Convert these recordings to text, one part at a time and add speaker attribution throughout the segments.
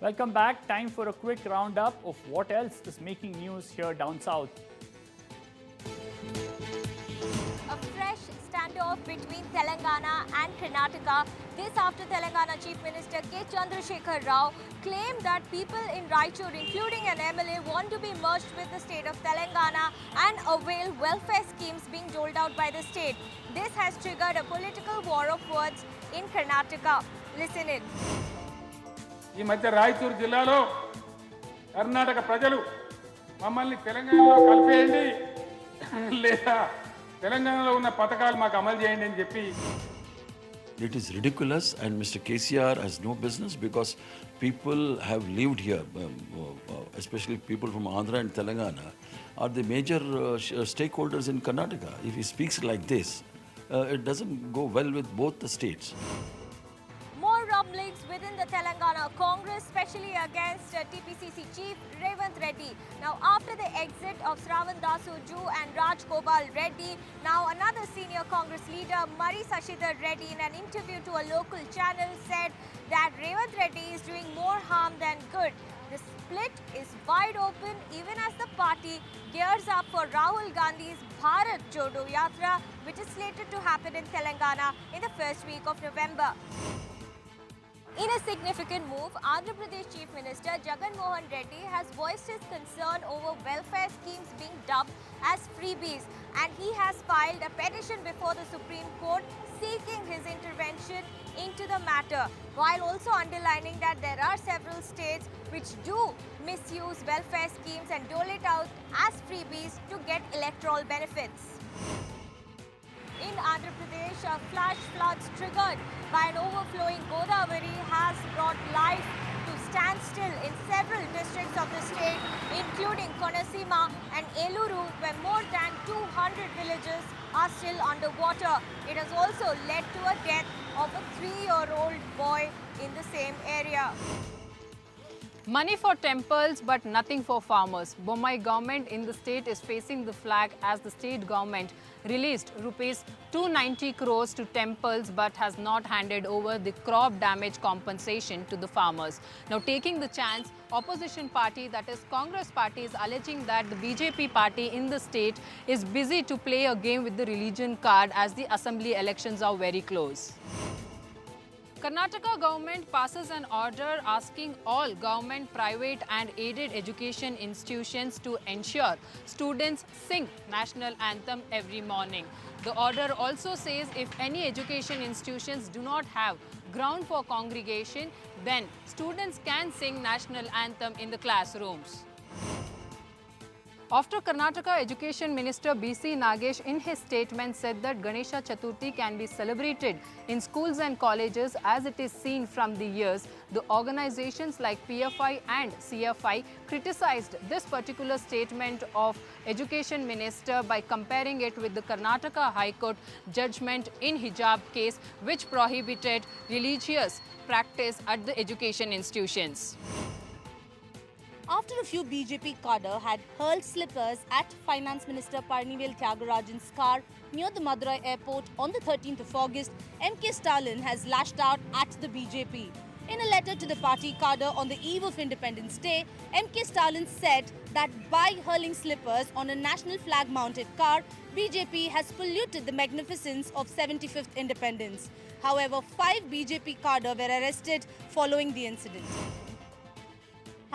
Speaker 1: Welcome back. Time for a quick roundup of what else is making news here down south.
Speaker 2: A fresh standoff between Telangana and Karnataka. This after Telangana Chief Minister K. Chandrasekhar Rao claimed that people in Raichur, including an MLA, want to be merged with the state of Telangana and avail welfare schemes being doled out by the state. This has triggered a political war of words in Karnataka. Listen in.
Speaker 3: ఈ మధ్య రాయచూరు జిల్లాలో కర్ణాటక ప్రజలు మమ్మల్ని తెలంగాణలో కలిపేయండి లేదా తెలంగాణలో ఉన్న పథకాలు మాకు అమలు చేయండి అని చెప్పి.
Speaker 4: It is ridiculous, and Mr. KCR has no business because people have lived here, especially people from Andhra and Telangana are the major stakeholders in Karnataka. If he speaks like this, it doesn't go well with both the states.
Speaker 2: More rumblings within the Telangana Congress, especially against TPCC Chief Revanth Reddy. Now, after the exit of Sravan Dasuju and Raj Gopal Reddy, now another senior Congress leader, Mari Sashidhar Reddy, in an interview to a local channel, said that Revanth Reddy is doing more harm than good. The split is wide open even as the party gears up for Rahul Gandhi's Bharat Jodo Yatra, which is slated to happen in Telangana in the first week of November. In a significant move, Andhra Pradesh Chief Minister Jagan Mohan Reddy has voiced his concern over welfare schemes being dubbed as freebies, and he has filed a petition before the Supreme Court seeking his intervention into the matter, while also underlining that there are several states which do misuse welfare schemes and dole it out as freebies to get electoral benefits. In Andhra Pradesh, flash floods triggered by an overflowing Godavari has brought life to standstill in several districts of the state, including Konasima and Eluru, where more than 200 villages are still underwater. It has also led to a death of a 3-year-old boy in the same area.
Speaker 5: Money for temples but nothing for farmers. Bombay government in the state is facing the flag as the state government released rupees 290 crores to temples but has not handed over the crop damage compensation to the farmers. Now taking the chance, opposition party, that is Congress party, is alleging that the BJP party in the state is busy to play a game with the religion card as the assembly elections are very close. Karnataka government passes an order asking all government, private and aided education institutions to ensure students sing national anthem every morning. The order also says if any education institutions do not have ground for congregation, then students can sing national anthem in the classrooms. After Karnataka Education Minister B.C. Nagesh in his statement said that Ganesha Chaturthi can be celebrated in schools and colleges as it is seen from the years, the organizations like PFI and CFI criticized this particular statement of Education Minister by comparing it with the Karnataka High Court judgment in hijab case which prohibited religious practice at the education institutions.
Speaker 6: After a few BJP cadre had hurled slippers at Finance Minister Parnivel Tyagarajan's car near the Madurai airport on the 13th of August, M.K. Stalin has lashed out at the BJP. In a letter to the party cadre on the eve of Independence Day, M.K. Stalin said that by hurling slippers on a national flag-mounted car, BJP has polluted the magnificence of 75th independence. However, 5 BJP cadre were arrested following the incident.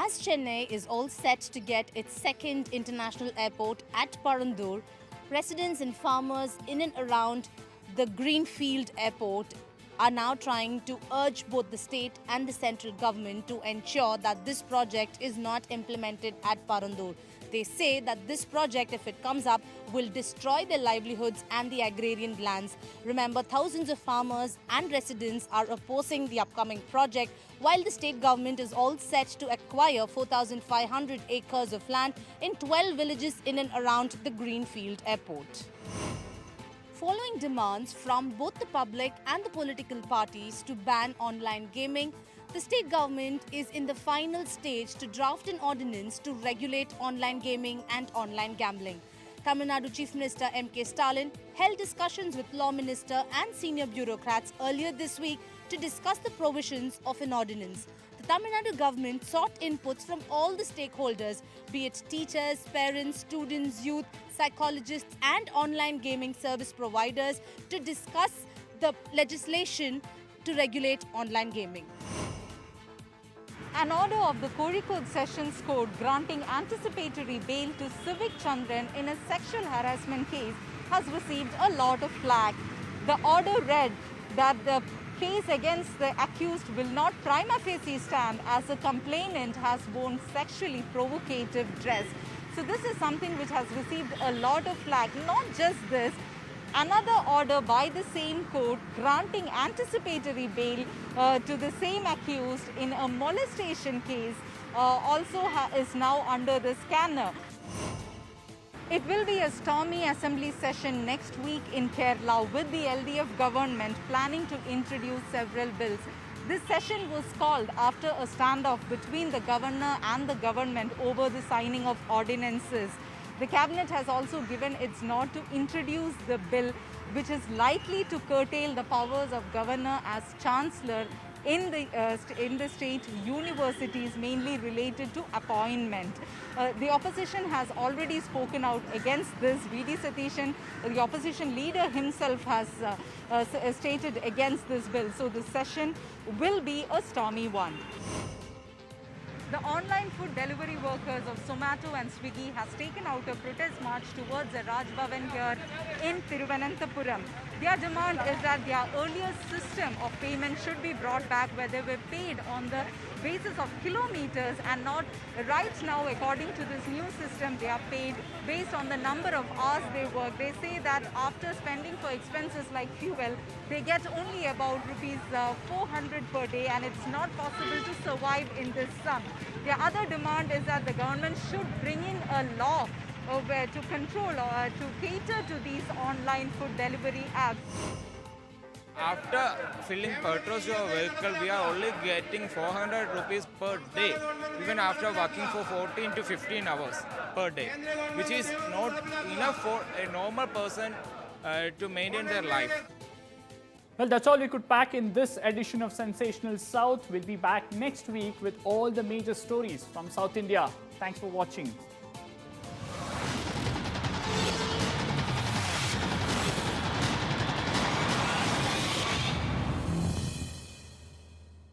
Speaker 6: As Chennai is all set to get its second international airport at Parandur, residents and farmers in and around the Greenfield airport are now trying to urge both the state and the central government to ensure that this project is not implemented at Parandur. They say that this project, if it comes up, will destroy their livelihoods and the agrarian lands. Remember, thousands of farmers and residents are opposing the upcoming project, while the state government is all set to acquire 4,500 acres of land in 12 villages in and around the Greenfield airport. Following demands from both the public and the political parties to ban online gaming, the state government is in the final stage to draft an ordinance to regulate online gaming and online gambling. Tamil Nadu Chief Minister M.K. Stalin held discussions with Law Minister and senior bureaucrats earlier this week to discuss the provisions of an ordinance. The Tamil Nadu government sought inputs from all the stakeholders, be it teachers, parents, students, youth, psychologists and online gaming service providers to discuss the legislation to regulate online gaming.
Speaker 7: An order of the Kozhikode Sessions Court granting anticipatory bail to Civic Chandran in a sexual harassment case has received a lot of flack. The order read that the case against the accused will not prima facie stand as the complainant has worn sexually provocative dress. So this is something which has received a lot of flack. Not just this, another order by the same court granting anticipatory bail to the same accused in a molestation case also is now under the scanner. It will be a stormy assembly session next week in Kerala with the LDF government planning to introduce several bills. This session was called after a standoff between the governor and the government over the signing of ordinances. The cabinet has also given its nod to introduce the bill, which is likely to curtail the powers of governor as chancellor in the state universities, mainly related to appointment. The opposition has already spoken out against this. V.D. Satishan, the opposition leader himself, has stated against this bill. So the session will be a stormy one. The online food delivery workers of Zomato and Swiggy has taken out a protest march towards the Raj Bhavan here in Thiruvananthapuram. Their demand is that their earlier system of payment should be brought back, where they were paid on the basis of kilometers and not right now. According to this new system, they are paid based on the number of hours they work. They say that after spending for expenses like fuel, they get only about rupees 400 per day, and it's not possible to survive in this sum. Their other demand is that the government should bring in a law where to control or to cater to these online food delivery apps.
Speaker 8: After filling petrol to our vehicle, we are only getting 400 rupees per day, even after working for 14 to 15 hours per day, which is not enough for a normal person to maintain their life.
Speaker 1: Well, that's all we could pack in this edition of Sensational South. We'll be back next week with all the major stories from South India. Thanks for watching.